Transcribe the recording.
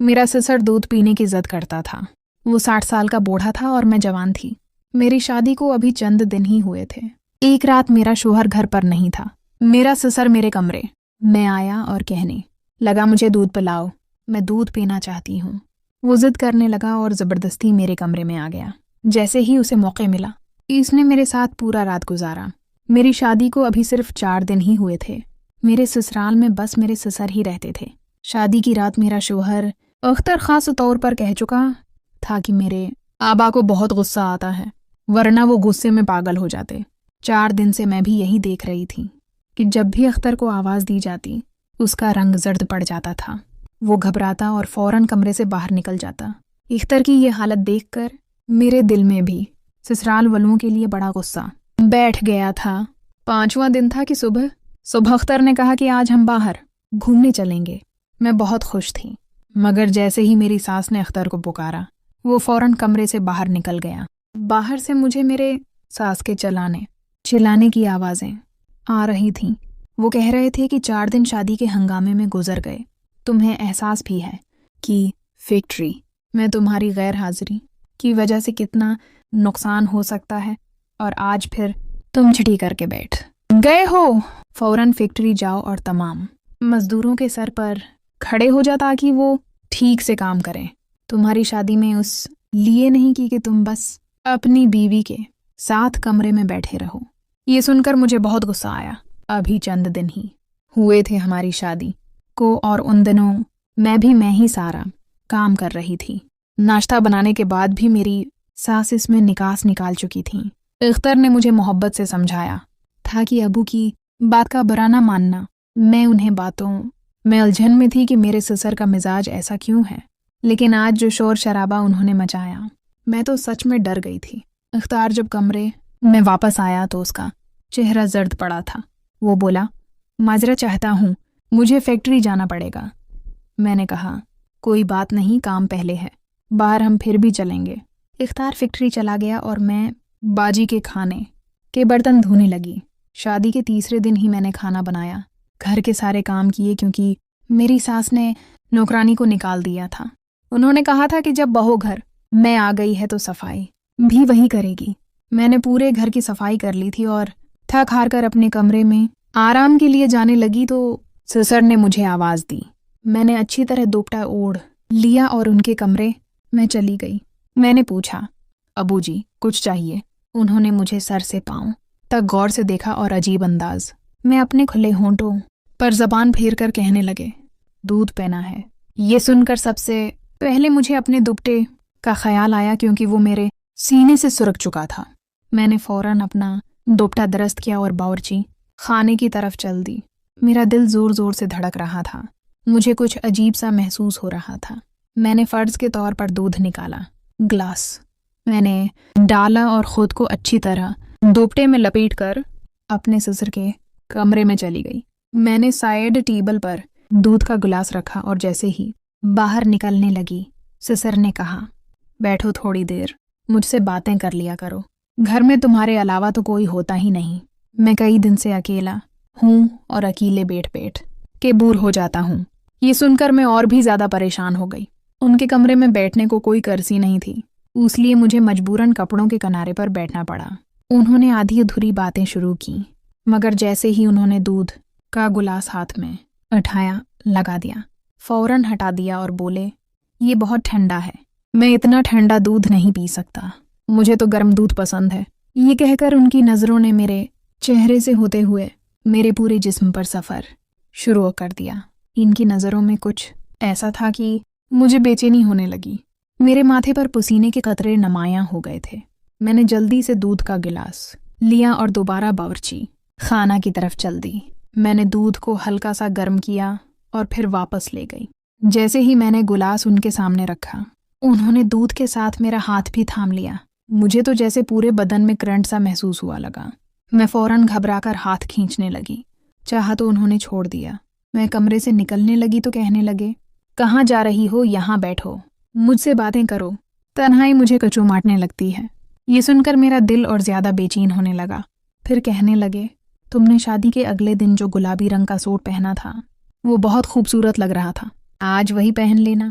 میرا سسر دودھ پینے کی ضد کرتا تھا۔ وہ 60 سال کا بوڑھا تھا اور میں جوان تھی۔ میری شادی کو ابھی چند دن ہی ہوئے تھے۔ ایک رات میرا شوہر گھر پر نہیں تھا۔ میرا سسر میرے کمرے میں آیا اور کہنے لگا مجھے دودھ پلاؤ، میں دودھ پینا چاہتی ہوں۔ وہ ضد کرنے لگا اور زبردستی میرے کمرے میں آ گیا۔ جیسے ہی اسے موقع ملا اس نے میرے ساتھ پورا رات گزارا۔ میری شادی کو ابھی صرف 4 دن ہی ہوئے تھے۔ میرے سسرال میں بس میرے سسر ہی رہتے تھے۔ شادی کی رات میرا شوہر اختر خاص طور پر کہہ چکا تھا کہ میرے آبا کو بہت غصہ آتا ہے، ورنہ وہ غصے میں پاگل ہو جاتے۔ 4 دن سے میں بھی یہی دیکھ رہی تھی کہ جب بھی اختر کو آواز دی جاتی اس کا رنگ زرد پڑ جاتا تھا۔ وہ گھبراتا اور فوراً کمرے سے باہر نکل جاتا۔ اختر کی یہ حالت دیکھ کر میرے دل میں بھی سسرال والوں کے لیے بڑا غصہ بیٹھ گیا تھا۔ 5واں دن تھا کہ صبح اختر نے کہا کہ آج ہم باہر گھومنے چلیں گے۔ میں بہت خوش تھی، مگر جیسے ہی میری ساس نے اختر کو پکارا وہ فوراً کمرے سے باہر نکل گیا۔ باہر سے مجھے میرے ساس کے چلانے کی آوازیں آ رہی تھیں۔ وہ کہہ رہے تھے کہ 4 دن شادی کے ہنگامے میں گزر گئے، تمہیں احساس بھی ہے کہ فیکٹری میں تمہاری غیر حاضری کی وجہ سے کتنا نقصان ہو سکتا ہے، اور آج پھر تم چھٹی کر کے بیٹھ گئے ہو۔ فوراً فیکٹری جاؤ اور تمام مزدوروں کے سر پر کھڑے ہو جا تاکہ وہ ٹھیک سے کام کریں۔ تمہاری شادی میں اس لیے نہیں کی کہ تم بس اپنی بیوی کے ساتھ کمرے میں بیٹھے رہو۔ یہ سن کر مجھے بہت غصہ آیا۔ ابھی چند دن ہی ہوئے تھے ہماری شادی کو، اور ان دنوں میں ہی سارا کام کر رہی تھی۔ ناشتہ بنانے کے بعد بھی میری ساس اس میں نکاس نکال چکی تھیں۔ اختر نے مجھے محبت سے سمجھایا تھا کہ ابو کی بات کا برا نہ ماننا۔ میں انہیں باتوں میں الجھن میں تھی کہ میرے سسر کا مزاج ایسا کیوں ہے، لیکن آج جو شور شرابہ انہوں نے مچایا میں تو سچ میں ڈر گئی تھی۔ اختار جب کمرے میں واپس آیا تو اس کا چہرہ زرد پڑا تھا۔ وہ بولا معذرت چاہتا ہوں، مجھے فیکٹری جانا پڑے گا۔ میں نے کہا کوئی بات نہیں، کام پہلے ہے، باہر ہم پھر بھی چلیں گے۔ اختار فیکٹری چلا گیا اور میں باجی کے کھانے کے برتن دھونے لگی۔ شادی کے 3 دن ہی میں نے کھانا بنایا، گھر کے سارے کام کیے، کیونکہ میری ساس نے نوکرانی کو نکال دیا تھا۔ انہوں نے کہا تھا کہ جب بہو گھر میں آ گئی ہے تو صفائی بھی وہی کرے گی۔ میں نے پورے گھر کی صفائی کر لی تھی اور تھک ہار کر اپنے کمرے میں آرام کے لیے جانے لگی تو سسر نے مجھے آواز دی۔ میں نے اچھی طرح دوپٹہ اوڑھ لیا اور ان کے کمرے میں چلی گئی۔ میں نے پوچھا ابو جی کچھ چاہیے؟ انہوں نے مجھے سر سے پاؤں تک غور سے دیکھا اور عجیب انداز میں اپنے کھلے ہونٹوں پر زبان پھیر کر کہنے لگے دودھ پینا ہے۔ یہ سن کر سب سے پہلے مجھے اپنے دوپٹے کا خیال آیا، کیونکہ وہ میرے سینے سے سرک چکا تھا۔ میں نے فوراً اپنا دوپٹہ درست کیا اور باورچی خانے کی طرف چل دی۔ میرا دل زور زور سے دھڑک رہا تھا، مجھے کچھ عجیب سا محسوس ہو رہا تھا۔ میں نے فرض کے طور پر دودھ نکالا، گلاس میں نے ڈالا اور خود کو اچھی طرح دوپٹے میں لپیٹ کر اپنے سسر کے کمرے میں چلی گئی۔ میں نے سائیڈ ٹیبل پر دودھ کا گلاس رکھا اور جیسے ہی باہر نکلنے لگی سسر نے کہا بیٹھو تھوڑی دیر، مجھ سے باتیں کر لیا کرو، گھر میں تمہارے علاوہ تو کوئی ہوتا ہی نہیں۔ میں کئی دن سے اکیلا ہوں اور اکیلے بیٹھ کے بور ہو جاتا ہوں۔ یہ سن کر میں اور بھی زیادہ پریشان ہو گئی۔ ان کے کمرے میں بیٹھنے کو کوئی کرسی نہیں تھی، اس لیے مجھے مجبوراً کپڑوں کے کنارے پر بیٹھنا پڑا۔ انہوں نے آدھی ادھوری باتیں شروع کی، مگر جیسے ہی انہوں نے دودھ کا گلاس ہاتھ میں اٹھایا لگا دیا، فوراً ہٹا دیا اور بولے یہ بہت ٹھنڈا ہے، میں اتنا ٹھنڈا دودھ نہیں پی سکتا، مجھے تو گرم دودھ پسند ہے۔ یہ کہہ کر ان کی نظروں نے میرے چہرے سے ہوتے ہوئے میرے پورے جسم پر سفر شروع کر دیا۔ ان کی نظروں میں کچھ ایسا تھا کہ مجھے بے چینی ہونے لگی۔ میرے ماتھے پر پسینے کے قطرے نمایاں ہو گئے تھے۔ میں نے جلدی سے دودھ کا گلاس لیا اور دوبارہ باورچی خانہ کی طرف چل دی۔ میں نے دودھ کو ہلکا سا گرم کیا اور پھر واپس لے گئی۔ جیسے ہی میں نے گلاس ان کے سامنے رکھا، انہوں نے دودھ کے ساتھ میرا ہاتھ بھی تھام لیا۔ مجھے تو جیسے پورے بدن میں کرنٹ سا محسوس ہوا لگا۔ میں فوراً گھبرا کر ہاتھ کھینچنے لگی، چاہا تو انہوں نے چھوڑ دیا۔ میں کمرے سے نکلنے لگی تو کہنے لگے کہاں جا رہی ہو، یہاں بیٹھو، مجھ سے باتیں کرو، تنہائی مجھے کچوماٹنے لگتی ہے۔ یہ سن کر میرا دل اور زیادہ بے چین ہونے لگا۔ پھر کہنے لگے تم نے شادی کے اگلے دن جو گلابی رنگ کا سوٹ پہنا تھا وہ بہت خوبصورت لگ رہا تھا، آج وہی پہن لینا۔